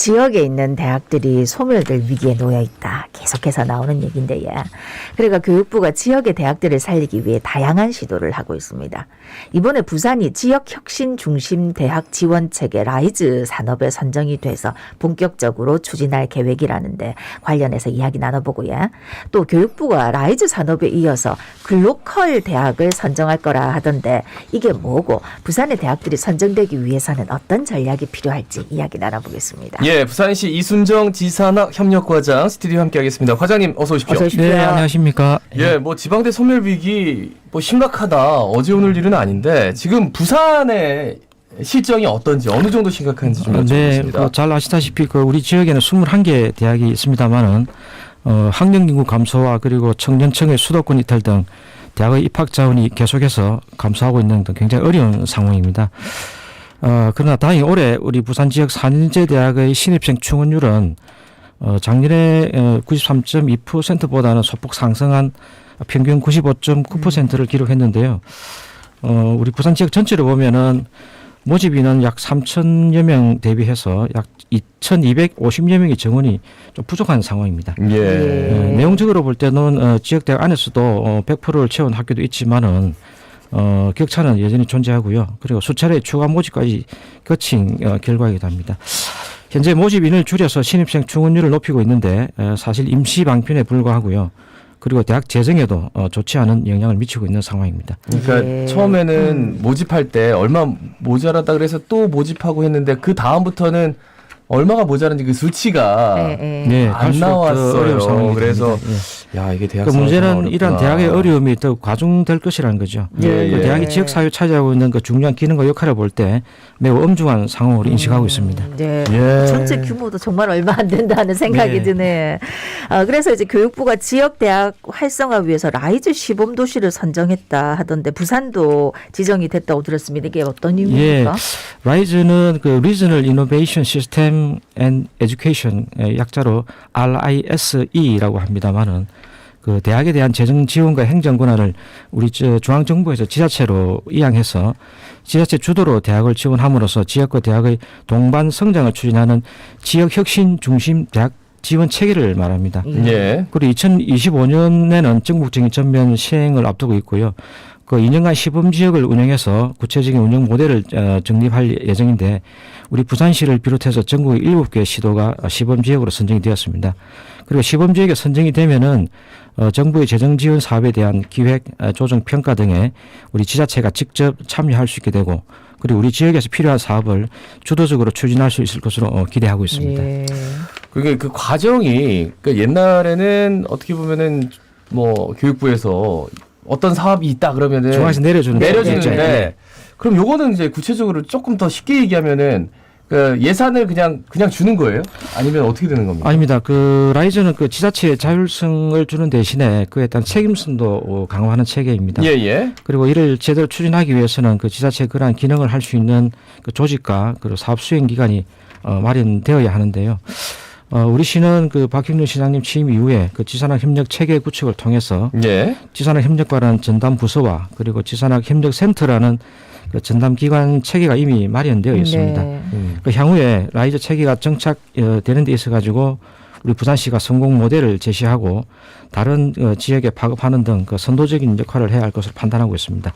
지역에 있는 대학들이 소멸될 위기에 놓여 있다. 계속해서 나오는 얘기인데요. 그러니까 교육부가 지역의 대학들을 살리기 위해 다양한 시도를 하고 있습니다. 이번에 부산이 지역 혁신 중심 대학 지원 체계 라이즈 산업에 선정이 돼서 본격적으로 추진할 계획이라는데 관련해서 이야기 나눠보고요. 또 교육부가 라이즈 산업에 이어서 글로컬 대학을 선정할 거라 하던데 이게 뭐고 부산의 대학들이 선정되기 위해서는 어떤 전략이 필요할지 이야기 나눠보겠습니다. 예, 부산시 이순정 지산학 협력과장 스튜디오 함께하겠습니다. 과장님 어서 오십시오. 어서 오십시오. 네, 안녕하십니까. 예, 뭐 지방대 소멸 위기 뭐 심각하다. 어제 오늘 일은 아닌데 지금 부산의 실정이 어떤지 어느 정도 심각한지 좀 여쭤보겠습니다. 네, 잘 아시다시피 우리 지역에는 21개 대학이 있습니다만은 학령 인구 감소와 그리고 청년층의 수도권 이탈 등 대학의 입학 자원이 계속해서 감소하고 있는 등 굉장히 어려운 상황입니다. 그러나 다행히 올해 우리 부산 지역 4년제 대학의 신입생 충원율은 작년에 93.2%보다는 소폭 상승한 평균 95.9%를 기록했는데요. 우리 부산 지역 전체로 보면은 모집 인원 약 3,000여 명 대비해서 약 2,250여 명의 정원이 좀 부족한 상황입니다. 예. 내용적으로 볼 때는 지역대학 안에서도 100%를 채운 학교도 있지만은 격차는 여전히 존재하고요. 그리고 수차례 추가 모집까지 거친 결과이기도 합니다. 현재 모집 인을 줄여서 신입생 충원율을 높이고 있는데 사실 임시 방편에 불과하고요. 그리고 대학 재정에도 좋지 않은 영향을 미치고 있는 상황입니다. 그러니까 예. 처음에는 모집할 때 얼마 모자라다 그래서 또 모집하고 했는데 그 다음부터는 얼마가 모자란지 그 수치가 네, 안 나왔어요. 어려운 상황이 그래서 됩니다. 야 이게 대학 그 문제는 어렵구나. 이러한 대학의 어려움이 더 과중될 것이라는 거죠. 예, 그 예. 대학이 지역 사회에 차지하고 있는 그 중요한 기능과 역할을 볼 때 매우 엄중한 상황으로 인식하고 있습니다. 네. 예. 전체 규모도 정말 얼마 안 된다는 생각이 네. 드네. 그래서 이제 교육부가 지역 대학 활성화 위해서 라이즈 시범 도시를 선정했다 하던데 부산도 지정이 됐다고 들었습니다. 이게 어떤 의미입니까? 라이즈는 그 Regional Innovation System and Education 약자로 RISE라고 합니다만은 그 대학에 대한 재정 지원과 행정 권한을 우리 중앙 정부에서 지자체로 이양해서 지자체 주도로 대학을 지원함으로써 지역과 대학의 동반 성장을 추진하는 지역 혁신 중심 대학 지원 체계를 말합니다. 예. 그리고 2025년에는 전국적인 전면 시행을 앞두고 있고요. 그 2년간 시범 지역을 운영해서 구체적인 운영 모델을 정립할 예정인데 우리 부산시를 비롯해서 전국의 7개 시도가 시범 지역으로 선정이 되었습니다. 그리고 시범 지역에 선정이 되면은 정부의 재정 지원 사업에 대한 기획, 조정, 평가 등에 우리 지자체가 직접 참여할 수 있게 되고 그리고 우리 지역에서 필요한 사업을 주도적으로 추진할 수 있을 것으로 기대하고 있습니다. 예. 그게 그 과정이 그 옛날에는 어떻게 보면은 뭐 교육부에서 어떤 사업이 있다 그러면은 중앙에서 내려주는데 네. 그럼 요거는 이제 구체적으로 조금 더 쉽게 얘기하면은 그 예산을 그냥 주는 거예요? 아니면 어떻게 되는 겁니까? 아닙니다. 그 라이즈는 그 지자체의 자율성을 주는 대신에 그에 대한 책임성도 강화하는 체계입니다. 예. 그리고 이를 제대로 추진하기 위해서는 그 지자체 그러한 기능을 할 수 있는 그 조직과 그리고 사업 수행 기관이 마련되어야 하는데요. 우리 시는 그 박형준 시장님 취임 이후에 그 지산학 협력 체계 구축을 통해서 예. 지산학 협력과라는 전담 부서와 그리고 지산학 협력 센터라는 그 전담 기관 체계가 이미 마련되어 있습니다. 네. 그 향후에 라이즈 체계가 정착되는 데 있어 가지고 우리 부산시가 성공 모델을 제시하고 다른 지역에 파급하는 등 그 선도적인 역할을 해야 할 것을 판단하고 있습니다.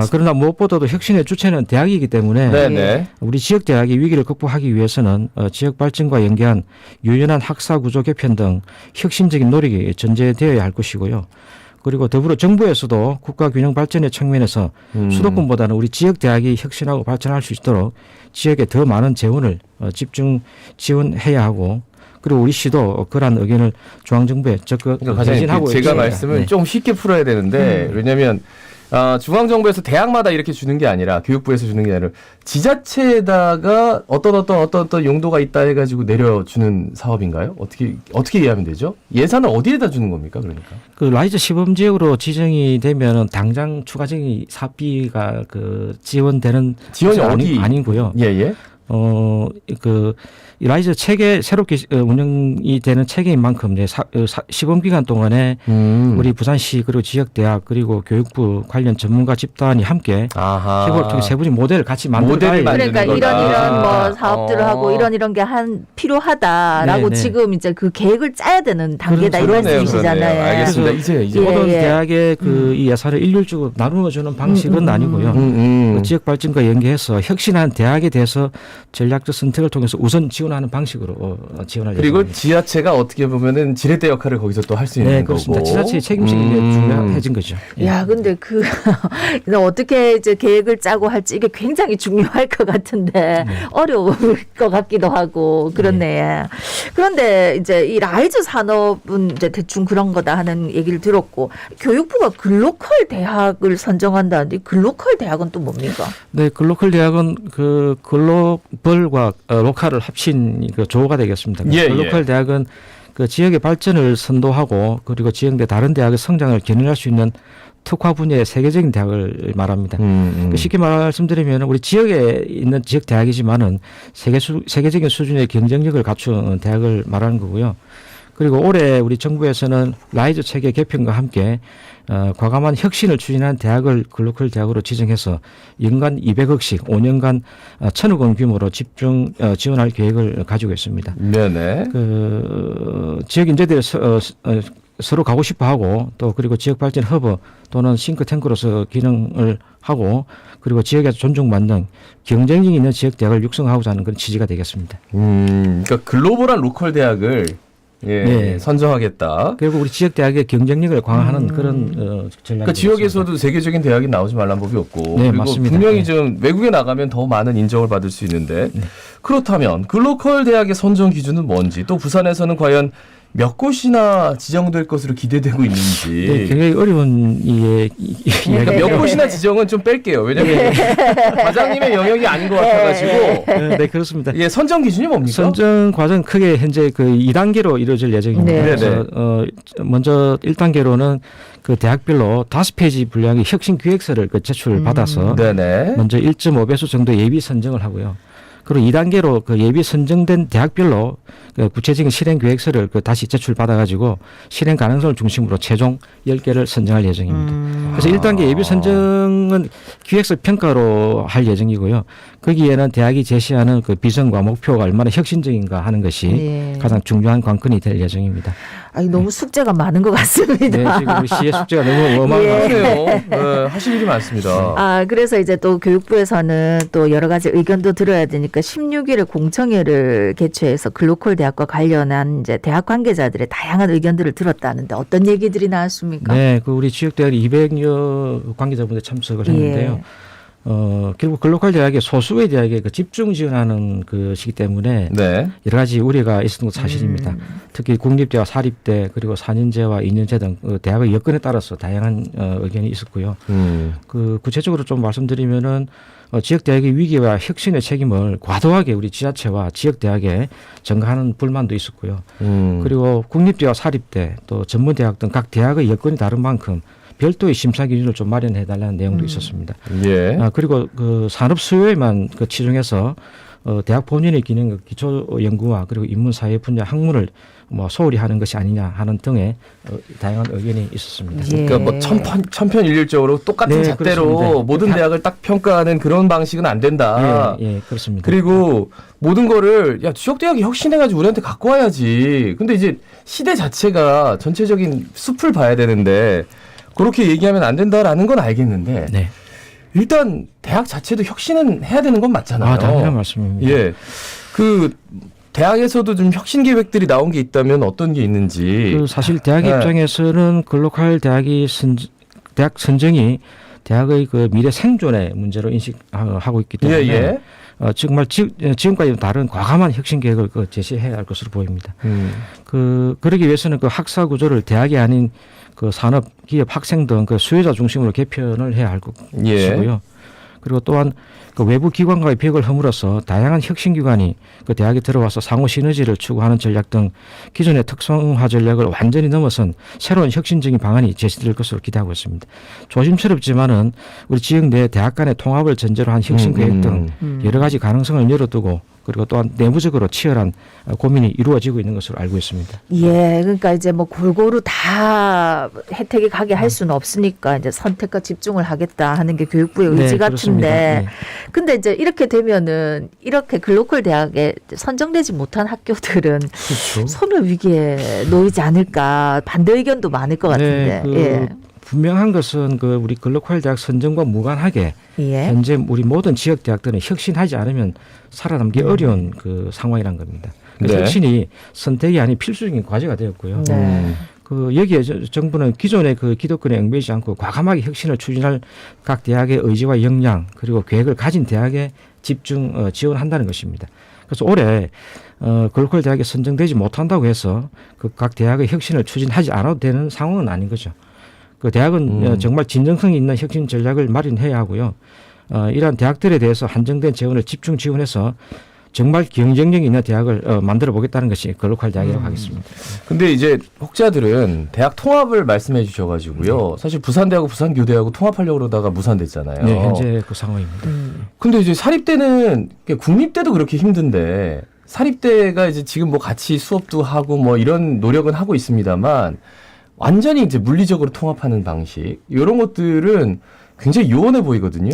그러나 무엇보다도 혁신의 주체는 대학이기 때문에 네네. 우리 지역 대학이 위기를 극복하기 위해서는 지역 발전과 연계한 유연한 학사 구조 개편 등 혁신적인 노력이 전제되어야 할 것이고요. 그리고 더불어 정부에서도 국가 균형 발전의 측면에서 수도권보다는 우리 지역 대학이 혁신하고 발전할 수 있도록 지역에 더 많은 재원을 집중 지원해야 하고 그리고 우리 시도 그러한 의견을 중앙정부에 적극 그러니까 대신하고 제가 있습니다. 말씀을 네. 좀 쉽게 풀어야 되는데 왜냐하면 중앙정부에서 대학마다 이렇게 주는 게 아니라 교육부에서 주는 게 아니라 지자체에다가 어떤 용도가 있다 해가지고 내려주는 사업인가요? 어떻게 이해하면 되죠? 예산을 어디에다 주는 겁니까? 그러니까 그 라이즈 시범 지역으로 지정이 되면 당장 추가적인 사비가 그 지원되는 지원이 것은 아니고요. 예. 이 라이즈 체계 새롭게 운영이 되는 체계인 만큼 이제 시범 기간 동안에 우리 부산시 그리고 지역 대학 그리고 교육부 관련 전문가 집단이 함께 아하. 협업을 통해 세 분이 모델을 같이 만들어 모델을 가야 만드는 그러니까 거다. 이런 뭐 아. 사업들을 하고 이런 게 필요하다라고 네, 네. 지금 이제 그 계획을 짜야 되는 단계다 이 그러네요, 말씀이시잖아요. 그러네요. 알겠습니다. 이제. 예, 모든 예. 대학의 이 예산을 일률적으로 나누어 주는 방식은 아니고요. 그 지역 발전과 연계해서 혁신한 대학에 대해서 전략적 선택을 통해서 우선 지원하는 방식으로 지원할 그리고 예정입니다. 지자체가 어떻게 보면은 지렛대 역할을 거기서 또 할 수 있는 네, 거고. 그렇습니다. 지자체의 책임식이 이제 중요해진 거죠. 예. 야, 근데 어떻게 이제 계획을 짜고 할지 이게 굉장히 중요할 것 같은데 어려울 것 같기도 하고 그렇네. 그런데 이제 이 라이즈 산업은 이제 대충 그런 거다 하는 얘기를 들었고 교육부가 글로컬 대학을 선정한다는데 글로컬 대학은 또 뭡니까? 네, 글로컬 대학은 그 글로벌과 로컬을 합친 그 조어가 되겠습니다. 예, 글로컬 예. 대학은 그 지역의 발전을 선도하고 그리고 지역 내 다른 대학의 성장을 견인할 수 있는 특화 분야의 세계적인 대학을 말합니다. 그 쉽게 말씀드리면 우리 지역에 있는 지역 대학이지만은 세계적인 수준의 경쟁력을 갖춘 대학을 말하는 거고요. 그리고 올해 우리 정부에서는 라이즈 체계 개편과 함께 과감한 혁신을 추진한 대학을 글로컬 대학으로 지정해서 연간 200억씩 5년간 1,000억 원 규모로 집중 지원할 계획을 가지고 있습니다. 네네. 그 지역 인재들이 서로 가고 싶어하고 또 그리고 지역 발전 허브 또는 싱크탱크로서 기능을 하고 그리고 지역에서 존중받는 경쟁력 있는 지역 대학을 육성하고자 하는 그런 취지가 되겠습니다. 그러니까 글로벌한 로컬 대학을 네. 선정하겠다. 그리고 우리 지역 대학의 경쟁력을 강화하는 그런 전략이 그러니까 지역에서도 세계적인 대학이 나오지 말란 법이 없고 네, 그리고 맞습니다. 분명히 네. 좀 외국에 나가면 더 많은 인정을 받을 수 있는데 그렇다면 글로컬 대학의 선정 기준은 뭔지 또 부산에서는 과연 몇 곳이나 지정될 것으로 기대되고 있는지. 네, 굉장히 어려운 그러니까 몇 곳이나 지정은 좀 뺄게요. 왜냐하면 과장님의 영역이 아닌 것 같아가지고. 네, 그렇습니다. 예, 선정 기준이 뭡니까? 선정 과정 크게 현재 그 2단계로 이루어질 예정입니다. 네. 그래서 먼저 1단계로는 그 대학별로 5페이지 분량의 혁신 기획서를 제출을 받아서 네네. 먼저 1.5배수 정도 예비 선정을 하고요. 그리고 2단계로 그 예비 선정된 대학별로 그 구체적인 실행 계획서를 다시 제출받아 가지고 실행 가능성을 중심으로 최종 10개를 선정할 예정입니다. 그래서 1단계 예비 선정은 기획서 평가로 할 예정이고요. 거기에는 대학이 제시하는 그 비전과 목표가 얼마나 혁신적인가 하는 것이 예. 가장 중요한 관건이 될 예정입니다. 아니, 너무 숙제가 많은 것 같습니다. 네, 지금 우리 시의 숙제가 너무 어마어마해요. 그러네요. 네, 하실 일이 많습니다. 아, 그래서 이제 또 교육부에서는 또 여러 가지 의견도 들어야 되니까 16일에 공청회를 개최해서 글로컬 대학과 관련한 이제 대학 관계자들의 다양한 의견들을 들었다는데 어떤 얘기들이 나왔습니까? 네, 그 우리 지역대학 200여 관계자분들 참석을 했는데요. 결국 글로컬 대학의 소수의 대학에 그 집중 지원하는 것이기 때문에 네. 여러 가지 우려가 있었던 것 사실입니다. 특히 국립대와 사립대 그리고 4년제와 2년제 등 대학의 여건에 따라서 다양한 의견이 있었고요. 그 구체적으로 좀 말씀드리면은 지역 대학의 위기와 혁신의 책임을 과도하게 우리 지자체와 지역 대학에 전가하는 불만도 있었고요. 그리고 국립대와 사립대 또 전문대학 등 각 대학의 여건이 다른 만큼 별도의 심사 기준을 좀 마련해 달라는 내용도 있었습니다. 예. 그리고 그 산업 수요에만 치중해서 대학 본연의 기능, 기초 연구와 그리고 인문 사회 분야 학문을 소홀히 하는 것이 아니냐 하는 등의 다양한 의견이 있었습니다. 예. 그러니까 뭐 천편일률적으로 똑같은 네, 잣대로 그렇습니다. 모든 대학을 딱 평가하는 그런 방식은 안 된다. 예, 그렇습니다. 그리고 모든 거를 야 지역 대학이 혁신해가지고 우리한테 갖고 와야지. 근데 이제 시대 자체가 전체적인 숲을 봐야 되는데 그렇게 얘기하면 안 된다라는 건 알겠는데 네. 일단 대학 자체도 혁신은 해야 되는 건 맞잖아요. 당연한 말씀입니다. 예, 그 대학에서도 좀 혁신 계획들이 나온 게 있다면 어떤 게 있는지. 그 사실 대학 네. 입장에서는 글로컬 대학이 대학 선정이 대학의 그 미래 생존의 문제로 인식하고 있기 때문에 예. 정말 지금까지 다른 과감한 혁신 계획을 제시해야 할 것으로 보입니다. 그러기 위해서는 그 학사 구조를 대학이 아닌 그 산업, 기업, 학생 등 그 수요자 중심으로 개편을 해야 할 것이고요. 그리고 또한 그 외부 기관과의 벽을 허물어서 다양한 혁신기관이 그 대학에 들어와서 상호 시너지를 추구하는 전략 등 기존의 특성화 전략을 완전히 넘어선 새로운 혁신적인 방안이 제시될 것으로 기대하고 있습니다. 조심스럽지만은 우리 지역 내 대학 간의 통합을 전제로 한 혁신 계획 등 여러 가지 가능성을 열어두고 그리고 또한 내부적으로 치열한 고민이 이루어지고 있는 것으로 알고 있습니다. 예, 그러니까 이제 뭐 골고루 다 혜택이 가게 할 수는 없으니까 이제 선택과 집중을 하겠다 하는 게 교육부의 의지 그렇습니다. 같은데, 근데 이제 이렇게 되면은 이렇게 글로컬 대학에 선정되지 못한 학교들은 그렇죠. 소멸 위기에 놓이지 않을까 반대 의견도 많을 것 같은데. 그 분명한 것은 그 우리 글로컬 대학 선정과 무관하게 예. 현재 우리 모든 지역 대학들은 혁신하지 않으면 살아남기 어려운 그 상황이란 겁니다. 그래서 네. 혁신이 선택이 아닌 필수적인 과제가 되었고요. 네. 그 여기에 정부는 기존의 그 기득권에 얽매이지 않고 과감하게 혁신을 추진할 각 대학의 의지와 역량 그리고 계획을 가진 대학에 집중 지원한다는 것입니다. 그래서 올해 글로컬 대학에 선정되지 못한다고 해서 그 각 대학의 혁신을 추진하지 않아도 되는 상황은 아닌 거죠. 그 대학은 정말 진정성이 있는 혁신 전략을 마련해야 하고요. 이러한 대학들에 대해서 한정된 재원을 집중 지원해서 정말 경쟁력이 있는 대학을 만들어 보겠다는 것이 글로컬 대학이라고 하겠습니다. 근데 이제 혹자들은 대학 통합을 말씀해 주셔가지고요. 사실 부산대하고 부산교대하고 통합하려고 그러다가 무산됐잖아요. 네, 현재 그 상황입니다. 근데 이제 사립대는 국립대도 그렇게 힘든데 사립대가 이제 지금 뭐 같이 수업도 하고 뭐 이런 노력은 하고 있습니다만 완전히 이제 물리적으로 통합하는 방식 이런 것들은 굉장히 요원해 보이거든요.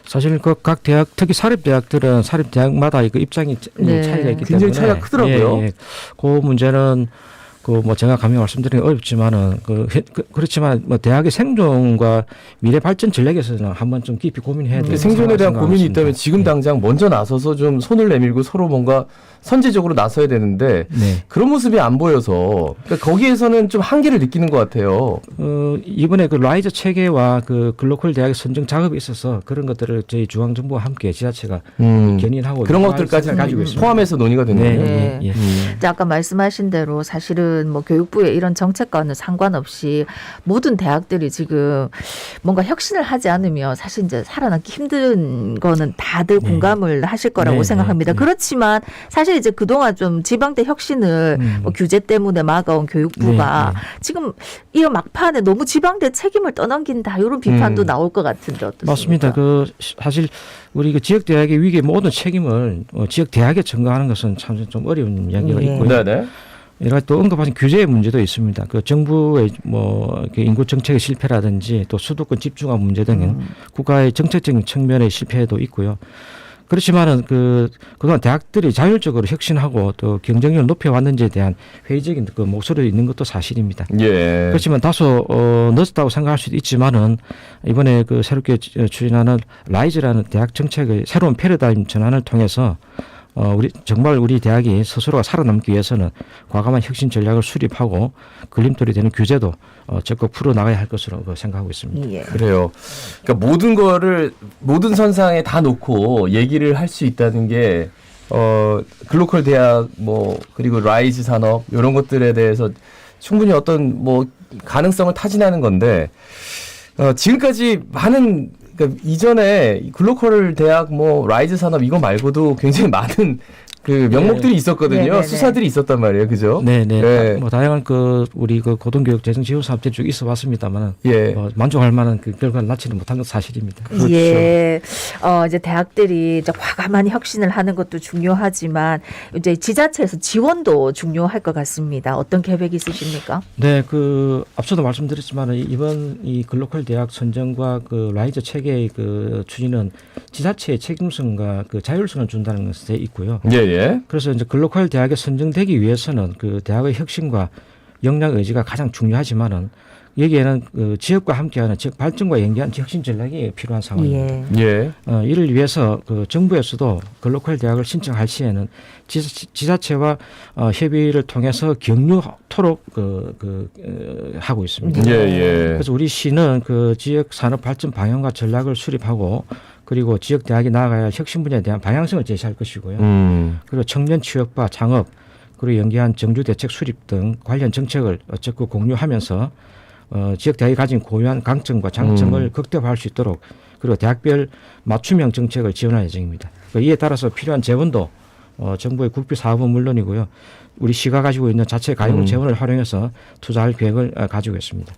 사실 그 각 대학 특히 사립대학들은 사립대학마다 그 입장이 네. 차이가 있기 굉장히 때문에 차이가 크더라고요. 예, 예. 그 문제는 그 뭐 제가 감히 말씀드리기 어렵지만은 그렇지만 뭐 대학의 생존과 미래 발전 전략에서는 한번 좀 깊이 고민해야 돼요. 생존에 대한 고민이 있다면 지금 당장 먼저 나서서 좀 손을 내밀고 서로 뭔가 선제적으로 나서야 되는데 네. 그런 모습이 안 보여서 그러니까 거기에서는 좀 한계를 느끼는 것 같아요. 이번에 그 라이저 체계와 그 글로컬 대학의 선정 작업에 있어서 그런 것들을 저희 중앙정부와 함께 지자체가 견인하고 그런 것들까지 가지고 있습니다. 포함해서 논의가 되는 거예요. 네. 예. 이제 아까 말씀하신 대로 사실은 뭐 교육부의 이런 정책과는 상관없이 모든 대학들이 지금 뭔가 혁신을 하지 않으면 사실 이제 살아남기 힘든 거는 다들 공감을 하실 거라고 네, 생각합니다. 네. 그렇지만 사실 이제 그동안 좀 지방대 혁신을 뭐 규제 때문에 막아온 교육부가 지금 이 막판에 너무 지방대 책임을 떠넘긴다 이런 비판도 나올 것 같은데 어떻습니까? 맞습니다. 그 사실 우리 그 지역 대학의 위기의 모든 책임을 지역 대학에 전가하는 것은 참 좀 어려운 이야기가 예. 있고요. 네네. 여러 가지 또 언급하신 규제의 문제도 있습니다. 그 정부의 뭐 이렇게 인구 정책의 실패라든지 또 수도권 집중화 문제 등은 국가의 정책적인 측면의 실패도 있고요. 그렇지만은 그동안 대학들이 자율적으로 혁신하고 또 경쟁력을 높여왔는지에 대한 회의적인 그 목소리가 있는 것도 사실입니다. 예. 그렇지만 다소 늦었다고 생각할 수도 있지만은 이번에 그 새롭게 추진하는 라이즈라는 대학 정책의 새로운 패러다임 전환을 통해서 정말 우리 대학이 스스로가 살아남기 위해서는 과감한 혁신 전략을 수립하고 걸림돌이 되는 규제도 적극 풀어 나가야 할 것으로 생각하고 있습니다. 예. 그래요. 그러니까 모든 선상에 다 놓고 얘기를 할 수 있다는 게 글로컬 대학 뭐 그리고 라이즈 산업 이런 것들에 대해서 충분히 어떤 뭐 가능성을 타진하는 건데 지금까지 많은 그러니까 이전에 글로컬 대학 뭐 라이즈 산업 이거 말고도 굉장히 많은 그 명목들이 있었거든요. 네네네. 수사들이 있었단 말이에요. 그죠? 네네. 네. 뭐 다양한 우리 고등교육 재정 지원 사업들이 쭉 있어봤습니다만은 예. 만족할 만한 그 결과를 낳지는 못한 건 사실입니다. 그렇죠. 예. 이제 대학들이 이제 과감한 혁신을 하는 것도 중요하지만 이제 지자체에서 지원도 중요할 것 같습니다. 어떤 계획이 있으십니까? 네, 앞서도 말씀드렸지만 이번 이 글로컬 대학 선정과 그 라이저 체계의 그 추진은 지자체의 책임성과 그 자율성을 준다는 것에 있고요. 예. 그래서 이제 글로컬 대학에 선정되기 위해서는 그 대학의 혁신과 역량 의지가 가장 중요하지만은 여기에는 그 지역과 함께하는 지역 발전과 연계한 혁신 전략이 필요한 상황입니다. 예. 예. 이를 위해서 그 정부에서도 글로컬 대학을 신청할 시에는 지자체와 협의를 통해서 격려토록 하고 있습니다. 예. 그래서 우리 시는 그 지역 산업 발전 방향과 전략을 수립하고 그리고 지역 대학이 나아가야 할 혁신 분야에 대한 방향성을 제시할 것이고요. 그리고 청년 취업과 창업 그리고 연계한 정주 대책 수립 등 관련 정책을 적극 공유하면서 지역 대학이 가진 고유한 강점과 장점을 극대화할 수 있도록 그리고 대학별 맞춤형 정책을 지원할 예정입니다. 이에 따라서 필요한 재원도 정부의 국비 사업은 물론이고요. 우리 시가 가지고 있는 자체 가용 재원을 활용해서 투자할 계획을 가지고 있습니다.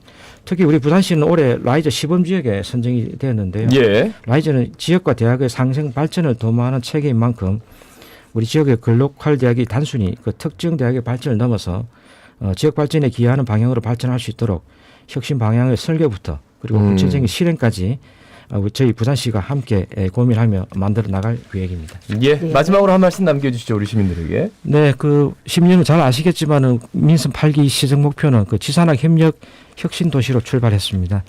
특히 우리 부산시는 올해 라이저 시범 지역에 선정이 되었는데요. 예. 라이저는 지역과 대학의 상생 발전을 도모하는 체계인 만큼 우리 지역의 글로컬 대학이 단순히 그 특정 대학의 발전을 넘어서 지역 발전에 기여하는 방향으로 발전할 수 있도록 혁신 방향의 설계부터 그리고 구체적인 실행까지 저희 부산시가 함께 고민하며 만들어 나갈 계획입니다. 예. 네. 마지막으로 한 말씀 남겨주시죠, 우리 시민들에게. 네, 그 시민들은 잘 아시겠지만은 민선 8기 시정 목표는 그 지산학 협력 혁신 도시로 출발했습니다.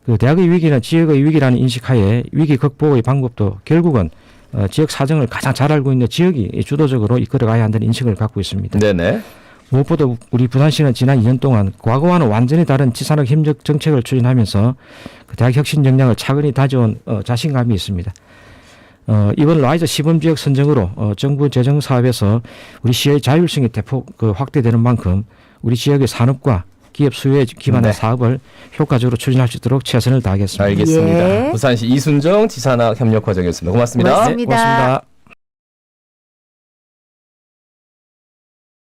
그 대학의 위기는 지역의 위기라는 인식하에 위기 극복의 방법도 결국은 지역 사정을 가장 잘 알고 있는 지역이 주도적으로 이끌어가야 한다는 인식을 갖고 있습니다. 네네. 무엇보다 우리 부산시는 지난 2년 동안 과거와는 완전히 다른 지산학 협력 정책을 추진하면서 그 대학 혁신 역량을 차근히 다져온 자신감이 있습니다. 이번 라이저 시범지역 선정으로 정부 재정 사업에서 우리 시의 자율성이 대폭 확대되는 만큼 우리 지역의 산업과 기업 수요에 기반한 네. 사업을 효과적으로 추진할 수 있도록 최선을 다하겠습니다. 알겠습니다. 예. 부산시 이순정 지산학 협력과장이었습니다. 고맙습니다. 고맙습니다. 네, 고맙습니다.